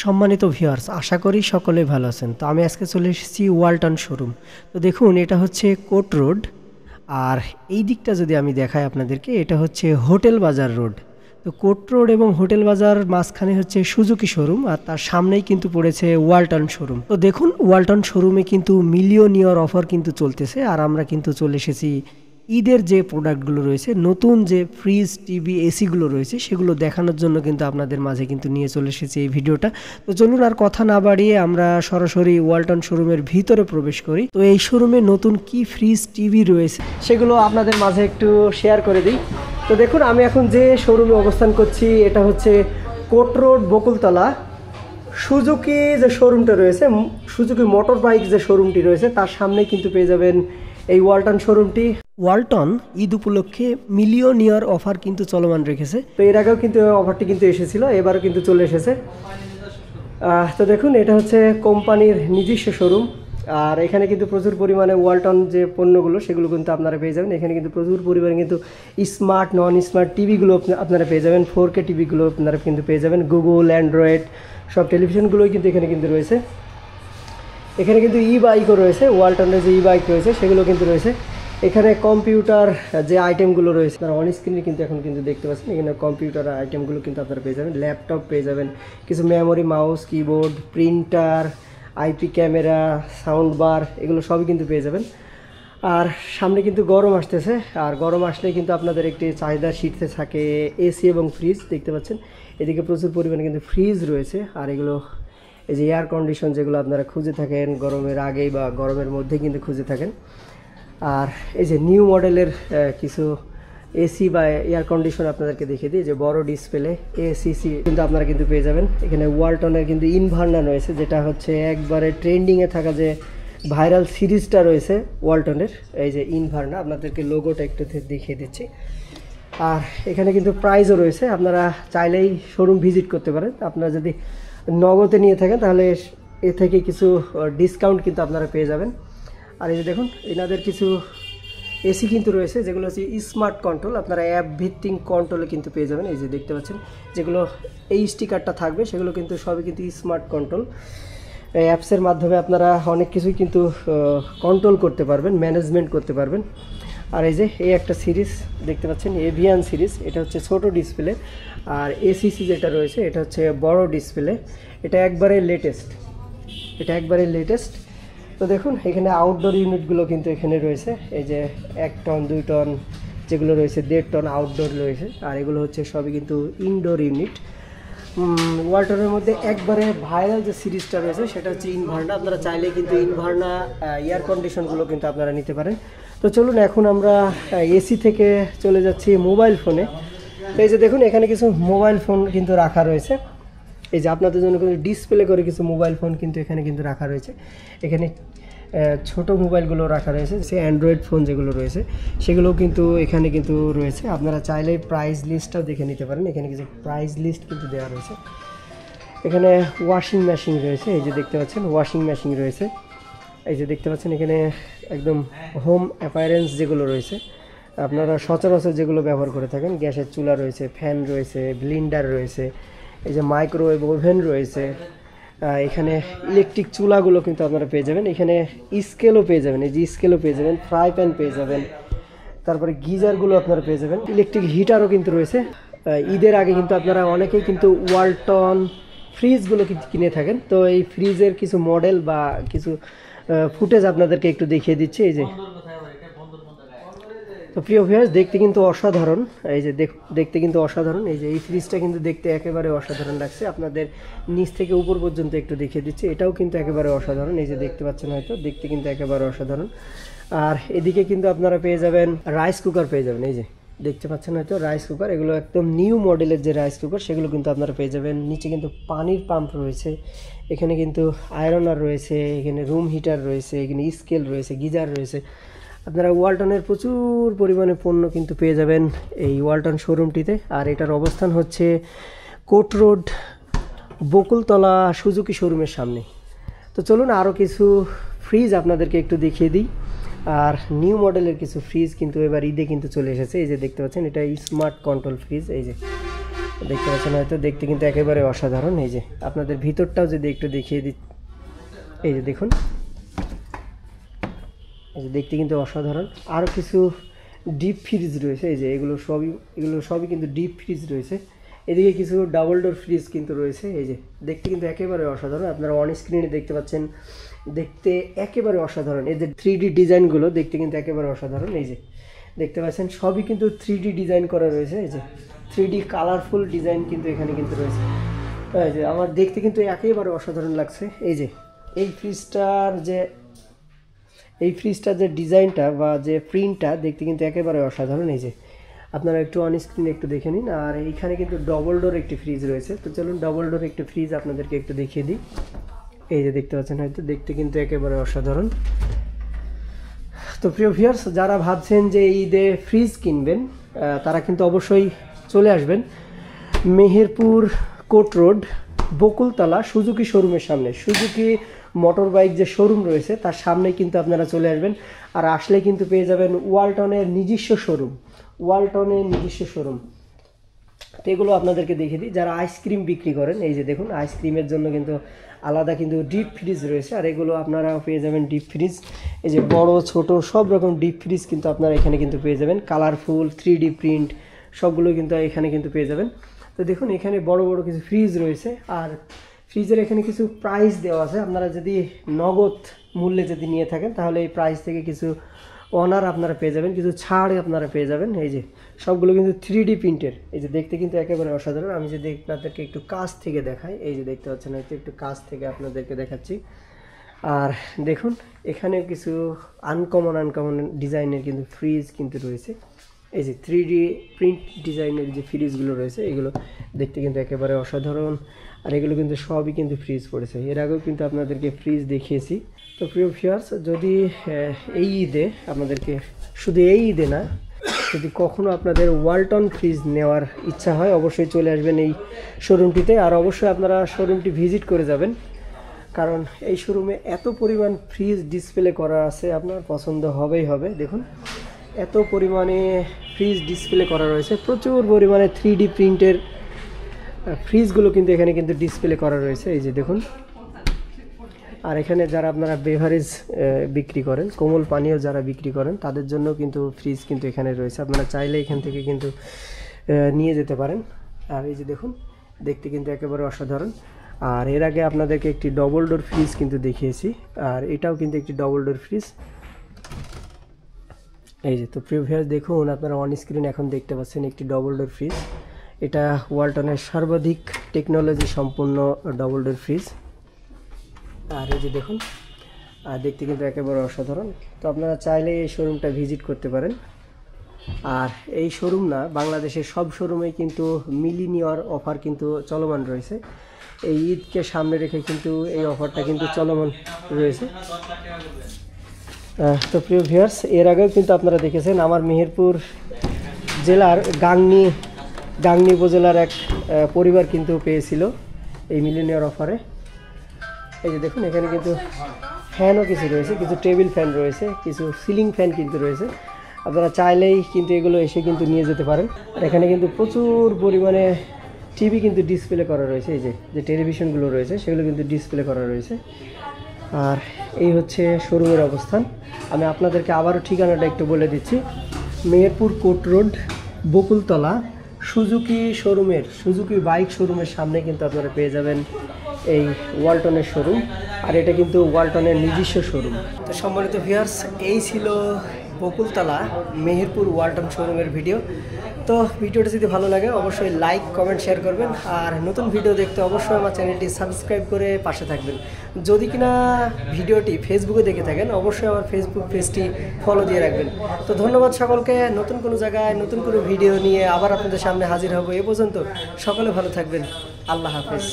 সম্মানিত ভিউয়ার্স, আশা করি সকলে ভালো আছেন। তো আমি আজকে চলে এসেছি ওয়ালটন শোরুম। তো দেখুন, এটা হচ্ছে কোট রোড, আর এই দিকটা যদি আমি দেখাই আপনাদেরকে, এটা হচ্ছে হোটেল বাজার রোড। তো কোট রোড এবং হোটেল বাজার মাঝখানে হচ্ছে সুজুকি শোরুম, আর তার সামনেই কিন্তু পড়েছে ওয়ালটন শোরুম। তো দেখুন, ওয়ালটন শোরুমে কিন্তু মিলিয়ন ইয়ার অফার কিন্তু চলতেছে, আর আমরা কিন্তু চলে এসেছি ঈদের যে প্রোডাক্টগুলো রয়েছে, নতুন যে ফ্রিজ, টিভি, এসিগুলো রয়েছে, সেগুলো দেখানোর জন্য কিন্তু আপনাদের মাঝে কিন্তু নিয়ে চলে এসেছি এই ভিডিওটা। তো চলুন আর কথা না বাড়িয়ে আমরা সরাসরি ওয়ালটন শোরুমের ভিতরে প্রবেশ করি। তো এই শোরুমে নতুন কি ফ্রিজ, টিভি রয়েছে সেগুলো আপনাদের মাঝে একটু শেয়ার করে দিই। তো দেখুন, আমি এখন যে শোরুমে অবস্থান করছি, এটা হচ্ছে কোট রোড, বকুলতলা। সুজুকি যে শোরুমটা রয়েছে, সুজুকি মোটর বাইক যে শোরুমটি রয়েছে, তার সামনে কিন্তু পেয়ে যাবেন এই ওয়ালটন শোরুমটি। ওয়ালটন ঈদ উপলক্ষে মিলিয়ন ইয়ার অফার কিন্তু চলমান রেখেছে। তো এর আগেও কিন্তু অফারটি কিন্তু এসেছিল, এবারও কিন্তু চলে এসেছে। তো দেখুন, এটা হচ্ছে কোম্পানির নিজস্ব শোরুম, আর এখানে কিন্তু প্রচুর পরিমাণে ওয়ালটন যে পণ্যগুলো সেগুলো কিন্তু আপনারা পেয়ে যাবেন। এখানে কিন্তু প্রচুর পরিমাণে কিন্তু স্মার্ট, নন স্মার্ট টিভিগুলো আপনারা পেয়ে যাবেন। 4K টিভিগুলো আপনারা কিন্তু পেয়ে যাবেন। গুগল, অ্যান্ড্রয়েড সব টেলিভিশনগুলোই কিন্তু এখানে কিন্তু রয়েছে। এখানে কিন্তু ই বাইকও রয়েছে, ওয়ালটনের যে ই বাইক রয়েছে সেগুলো কিন্তু রয়েছে। এখানে কম্পিউটার যে আইটেমগুলো রয়েছে, আপনারা অন স্ক্রিনে কিন্তু এখন কিন্তু দেখতে পাচ্ছেন। এখানে কম্পিউটার আইটেমগুলো কিন্তু আপনারা পেয়ে যাবেন। ল্যাপটপ পেয়ে যাবেন, কিছু memory, mouse, keyboard, printer, IP camera, sound bar, এগুলো সবই কিন্তু পেয়ে যাবেন। আর সামনে কিন্তু গরম আসতেছে, আর গরম আসলে কিন্তু আপনাদের একটি চাহিদা শীতে থাকে এসি এবং ফ্রিজ। দেখতে পাচ্ছেন এদিকে প্রচুর পরিমাণে কিন্তু ফ্রিজ রয়েছে, আর এগুলো এই যে এয়ার কন্ডিশন যেগুলো আপনারা খুঁজে থাকেন গরমের আগেই বা গরমের মধ্যে কিন্তু খুঁজে থাকেন। আর এই যে নিউ মডেলের কিছু এসি বা এয়ার কন্ডিশন আপনাদেরকে দেখিয়ে দিই। যে বড় ডিসপ্লে এসিসি কিন্তু আপনারা কিন্তু পেয়ে যাবেন। এখানে ওয়ালটনের কিন্তু ইনভার্নার রয়েছে, যেটা হচ্ছে একবারে ট্রেন্ডিংয়ে থাকা যে ভাইরাল সিরিজটা রয়েছে ওয়ালটনের। এই যে ইনভার্নার, আপনাদেরকে লোগোটা একটু দেখিয়ে দিচ্ছি। আর এখানে কিন্তু প্রাইসও রয়েছে, আপনারা চাইলেই শোরুম ভিজিট করতে পারেন। আপনারা যদি নগদে নিয়ে থাকেন তাহলে এ থেকে কিছু ডিসকাউন্ট কিন্তু আপনারা পেয়ে যাবেন। আর এই যে দেখুন, এনাদের কিছু এসি কিন্তু রয়েছে যেগুলো হচ্ছে স্মার্ট কন্ট্রোল, আপনারা অ্যাপ ভিত্তিক কন্ট্রোলে কিন্তু পেয়ে যাবেন। এই যে দেখতে পাচ্ছেন, যেগুলো এই স্টিকারটা থাকবে সেগুলো কিন্তু সবই কিন্তু স্মার্ট কন্ট্রোল। এই অ্যাপসের মাধ্যমে আপনারা অনেক কিছুই কিন্তু কন্ট্রোল করতে পারবেন, ম্যানেজমেন্ট করতে পারবেন। আর এই যে এই একটা সিরিজ দেখতে পাচ্ছেন, এভিয়ান সিরিজ, এটা হচ্ছে ছোট ডিসপ্লে। আর এসিসি যেটা রয়েছে এটা হচ্ছে বড় ডিসপ্লে, এটা একবারে লেটেস্ট। তো দেখুন, এখানে আউটডোর ইউনিটগুলো কিন্তু এখানে রয়েছে। এই যে 1 টন 2 টন যেগুলো রয়েছে, 1.5 টন আউটডোর রয়েছে, আর এগুলো হচ্ছে সবই কিন্তু ইনডোর ইউনিট। ওয়ালটনের মধ্যে একবারে ভাইরাল যে সিরিজটা রয়েছে সেটা হচ্ছে ইনভার্না। আপনারা চাইলে কিন্তু ইনভার্না এয়ার কন্ডিশনগুলো কিন্তু আপনারা নিতে পারেন। তো চলুন এখন আমরা এসি থেকে চলে যাচ্ছি মোবাইল ফোনে। তো এই যে দেখুন, এখানে কিছু মোবাইল ফোন কিন্তু রাখা রয়েছে। এই যে আপনাদের জন্য কিন্তু ডিসপ্লে করে কিছু মোবাইল ফোন কিন্তু এখানে কিন্তু রাখা রয়েছে। এখানে ছোট মোবাইলগুলো রাখা রয়েছে, সে অ্যান্ড্রয়েড ফোন যেগুলো রয়েছে সেগুলোও কিন্তু এখানে কিন্তু রয়েছে। আপনারা চাইলে প্রাইস লিস্টটাও দেখে নিতে পারেন। এখানে কিছু প্রাইস লিস্ট কিন্তু দেওয়া রয়েছে। এখানে ওয়াশিং মেশিন রয়েছে, এই যে দেখতে পাচ্ছেন ওয়াশিং মেশিন রয়েছে। এই যে দেখতে পাচ্ছেন এখানে একদম হোম অ্যাপায়ারেন্স যেগুলো রয়েছে, আপনারা সচরাচর যেগুলো ব্যবহার করে থাকেন, গ্যাসের চুলা রয়েছে, ফ্যান রয়েছে, ব্লিন্ডার রয়েছে, এই যে মাইক্রোওয়েভ ওভেন রয়েছে। এখানে ইলেকট্রিক চুলাগুলো কিন্তু আপনারা পেয়ে যাবেন। এখানে স্কেলও পেয়ে যাবেন, এই যে স্কেলও পেয়ে যাবেন, ফ্রাই প্যান পেয়ে যাবেন, তারপরে গিজারগুলো আপনারা পেয়ে যাবেন। ইলেকট্রিক হিটারও কিন্তু রয়েছে। ঈদের আগে কিন্তু আপনারা অনেকেই কিন্তু ওয়ালটন ফ্রিজগুলো কিন্তু কিনে থাকেন। তো এই ফ্রিজের কিছু মডেল বা কিছু ফুটেজ আপনাদেরকে একটু দেখিয়ে দিচ্ছি। এই যে তো প্রিয় ভিউয়ার্স, দেখতে কিন্তু অসাধারণ। এই যে দেখতে কিন্তু অসাধারণ। এই যে এই ফ্রিজটা কিন্তু দেখতে একেবারে অসাধারণ লাগছে। আপনাদের নিচ থেকে উপর পর্যন্ত একটু দেখিয়ে দিচ্ছি, এটাও কিন্তু একেবারে অসাধারণ। এই যে দেখতে পাচ্ছেন, হয়তো দেখতে কিন্তু একেবারে অসাধারণ। আর এদিকে কিন্তু আপনারা পেয়ে যাবেন রাইস কুকার পেয়ে যাবেন। এই যে দেখতে পাচ্ছেন হয়তো রাইস কুকার, এগুলো একদম নিউ মডেলের যে রাইস কুকার সেগুলো কিন্তু আপনারা পেয়ে যাবেন। নিচে কিন্তু পানির পাম্প রয়েছে, এখানে কিন্তু আয়রনার রয়েছে, এখানে রুম হিটার রয়েছে, এখানে স্কেল রয়েছে, গিজার রয়েছে। আপনারা ওয়ালটনের প্রচুর পরিমাণে পণ্য কিন্তু পেয়ে যাবেন এই ওয়ালটন শোরুমটিতে। আর এটার অবস্থান হচ্ছে কোট রোড, বকুলতলা সুজুকি শোরুমের সামনে। তো চলুন আরও কিছু ফ্রিজ আপনাদেরকে একটু দেখিয়ে দিই। আর নিউ মডেলের কিছু ফ্রিজ কিন্তু এবার ঈদে কিন্তু চলে এসেছে। এই যে দেখতে পাচ্ছেন, এটা স্মার্ট কন্ট্রোল ফ্রিজ। এই যে দেখতে পাচ্ছেন হয়তো, দেখতে কিন্তু একেবারে অসাধারণ। এই যে আপনাদের ভিতরটাও যদি একটু দেখিয়ে দিই, এই যে দেখুন, এই যে দেখতে কিন্তু অসাধারণ। আরও কিছু ডিপ ফ্রিজ রয়েছে, এই যে এগুলো সবই কিন্তু ডিপ ফ্রিজ রয়েছে। এদিকে কিছু ডাবল ডোর ফ্রিজ কিন্তু রয়েছে। এই যে দেখতে কিন্তু একেবারে অসাধারণ, আপনারা অন স্ক্রিনে দেখতে পাচ্ছেন, দেখতে একেবারে অসাধারণ। এই যে 3D ডিজাইনগুলো দেখতে কিন্তু একেবারে অসাধারণ। এই যে দেখতে পাচ্ছেন সবই কিন্তু 3D ডিজাইন করা রয়েছে। এই যে 3D কালারফুল ডিজাইন কিন্তু এখানে কিন্তু রয়েছে। এই যে আমার দেখতে কিন্তু একেবারে অসাধারণ লাগছে। এই যে এই ফ্রিজটার যে ডিজাইনটা বা যে প্রিন্টটা দেখতে কিন্তু একেবারে অসাধারণ। এই যে আপনারা একটু অন স্ক্রিনে একটু দেখে নিন। আর এইখানে কিন্তু ডবল ডোর একটি ফ্রিজ রয়েছে। তো চলুন ডবল ডোর একটি ফ্রিজ আপনাদেরকে একটু দেখিয়ে দিই। এই যে দেখতে পাচ্ছেন হয়তো, দেখতে কিন্তু একেবারে অসাধারণ। তো প্রিয় ভিউয়ার্স, যারা ভাবছেন যে ঈদে ফ্রিজ কিনবেন তারা কিন্তু অবশ্যই চলে আসবেন Meherpur Court Road Bakultala Suzuki শোরুমের সামনে। সুজুকি মোটর বাইক যে শোরুম রয়েছে তার সামনেই কিন্তু আপনারা চলে আসবেন। আর আসলে কিন্তু পেয়ে যাবেন ওয়ালটনের নিজস্ব শোরুম। তো এগুলো আপনাদেরকে দেখিয়ে দিই। যারা আইসক্রিম বিক্রি করেন, এই যে দেখুন আইসক্রিমের জন্য কিন্তু আলাদা কিন্তু ডিপ ফ্রিজ রয়েছে। আর এগুলো আপনারা পেয়ে যাবেন ডিপ ফ্রিজ। এই যে বড় ছোট সব রকম ডিপ ফ্রিজ কিন্তু আপনারা এখানে কিন্তু পেয়ে যাবেন। কালারফুল 3D প্রিন্ট সবগুলো কিন্তু এখানে কিন্তু পেয়ে যাবেন। তো দেখুন এখানে বড় বড় কিছু ফ্রিজ রয়েছে। আর ফ্রিজের এখানে কিছু প্রাইস দেওয়া আছে। আপনারা যদি নগদ মূল্যে যদি নিয়ে থাকেন তাহলে এই প্রাইস থেকে কিছু অনার আপনারা পেয়ে যাবেন, কিছু ছাড় আপনারা পেয়ে যাবেন। এই যে সবগুলো কিন্তু 3D প্রিন্টের। এই যে দেখতে কিন্তু একেবারে অসাধারণ। আমি যদি আপনাদেরকে একটু কাছ থেকে দেখাই, এই যে দেখতে পাচ্ছেন হয়তো, একটু কাছ থেকে আপনাদেরকে দেখাচ্ছি। আর দেখুন এখানেও কিছু আনকমন ডিজাইনের কিন্তু ফ্রিজ কিন্তু রয়েছে। এই যে 3D প্রিন্ট ডিজাইনের যে ফ্রিজগুলো রয়েছে এগুলো দেখতে কিন্তু একেবারে অসাধারণ। আর এগুলো কিন্তু সবই কিন্তু ফ্রিজ পড়েছে। এর আগেও কিন্তু আপনাদেরকে ফ্রিজ দেখিয়েছি। তো প্রিয় ভিউয়ার্স, যদি এই ঈদে আপনাদেরকে, শুধু এই ঈদে না, যদি কখনো আপনাদের ওয়ালটন ফ্রিজ নেওয়ার ইচ্ছা হয় অবশ্যই চলে আসবেন এই শোরুমটিতে। আর অবশ্যই আপনারা শোরুমটি ভিজিট করে যাবেন, কারণ এই শোরুমে এত পরিমাণ ফ্রিজ ডিসপ্লে করা আছে, আপনার পছন্দ হবেই হবে। দেখুন এত পরিমাণে ফ্রিজ ডিসপ্লে করা রয়েছে, প্রচুর পরিমাণে 3D প্রিন্টের ফ্রিজগুলো কিন্তু এখানে কিন্তু ডিসপ্লে করা রয়েছে। এই যে দেখুন। আর এখানে যারা আপনারা বেভারেজ বিক্রি করেন, কোমল পানীয় যারা বিক্রি করেন তাদের জন্য কিন্তু ফ্রিজ কিন্তু এখানে রয়েছে। আপনারা চাইলে এখান থেকে কিন্তু নিয়ে যেতে পারেন। আর এই যে দেখুন দেখতে কিন্তু একেবারে অসাধারণ। আর এর আগে আপনাদেরকে একটি ডবল ডোর ফ্রিজ কিন্তু দেখিয়েছি, আর এটাও কিন্তু একটি ডবল ডোর ফ্রিজ। এই যে, তো প্রিভিয়াস দেখুন আপনারা অন স্ক্রিন এখন দেখতে পাচ্ছেন একটি ডবল ডোর ফ্রিজ। এটা ওয়ালটনের সর্বাধিক টেকনোলজি সম্পন্ন ডবল ডোর ফ্রিজ। আর এই যে দেখুন, আর দেখতে কিন্তু একেবারে অসাধারণ। তো আপনারা চাইলে এই শোরুমটা ভিজিট করতে পারেন। আর এই শোরুম না, বাংলাদেশের সব শোরুমেই কিন্তু মিলিনিয়ার অফার কিন্তু চলমান রয়েছে। এই ঈদকে সামনে রেখে কিন্তু এই অফারটা কিন্তু চলমান রয়েছে। তো প্রিয় ভিউয়ার্স, এর আগেও কিন্তু আপনারা দেখেছেন আমার মেহেরপুর জেলার গাংনী উপজেলার এক পরিবার কিন্তু পেয়েছিল এই মিলিনিয়ার অফারে। এই যে দেখুন এখানে কিন্তু ফ্যানও কিছু রয়েছে, কিছু টেবিল ফ্যান রয়েছে, কিছু সিলিং ফ্যান কিন্তু রয়েছে। আপনারা চাইলেই কিন্তু এগুলো এসে কিন্তু নিয়ে যেতে পারেন। আর এখানে কিন্তু প্রচুর পরিমাণে টিভি কিন্তু ডিসপ্লে করা রয়েছে। এই যে টেলিভিশনগুলো রয়েছে সেগুলো কিন্তু ডিসপ্লে করা রয়েছে। আর এই হচ্ছে শোরুমের অবস্থান। আমি আপনাদেরকে আবারও ঠিকানাটা একটু বলে দিচ্ছি। Meherpur Court Road Bakultala Suzuki bike শোরুমের সামনে কিন্তু আপনারা পেয়ে যাবেন এই ওয়ালটনের শোরুম। আর এটা কিন্তু ওয়ালটনের নিজস্ব শোরুম। তো সম্মানিত ভিউয়ার্স, এই ছিল বকুলতলা মেহেরপুর ওয়ালটন শোরুমের ভিডিও। তো ভিডিওটা যদি ভালো লাগে অবশ্যই লাইক কমেন্ট শেয়ার করবেন। আর নতুন ভিডিও দেখতে অবশ্যই আমার চ্যানেলটি সাবস্ক্রাইব করে পাশে থাকবেন। যদি কিনা ভিডিওটি ফেসবুকে দেখে থাকেন অবশ্যই আমার ফেসবুক পেজটি ফলো দিয়ে রাখবেন। তো ধন্যবাদ সকলকে। নতুন কোনো জায়গায় নতুন কোনো ভিডিও নিয়ে আবার আপনাদের সামনে হাজির হব। এ পর্যন্ত সকলে ভালো থাকবেন। আল্লাহ হাফেজ।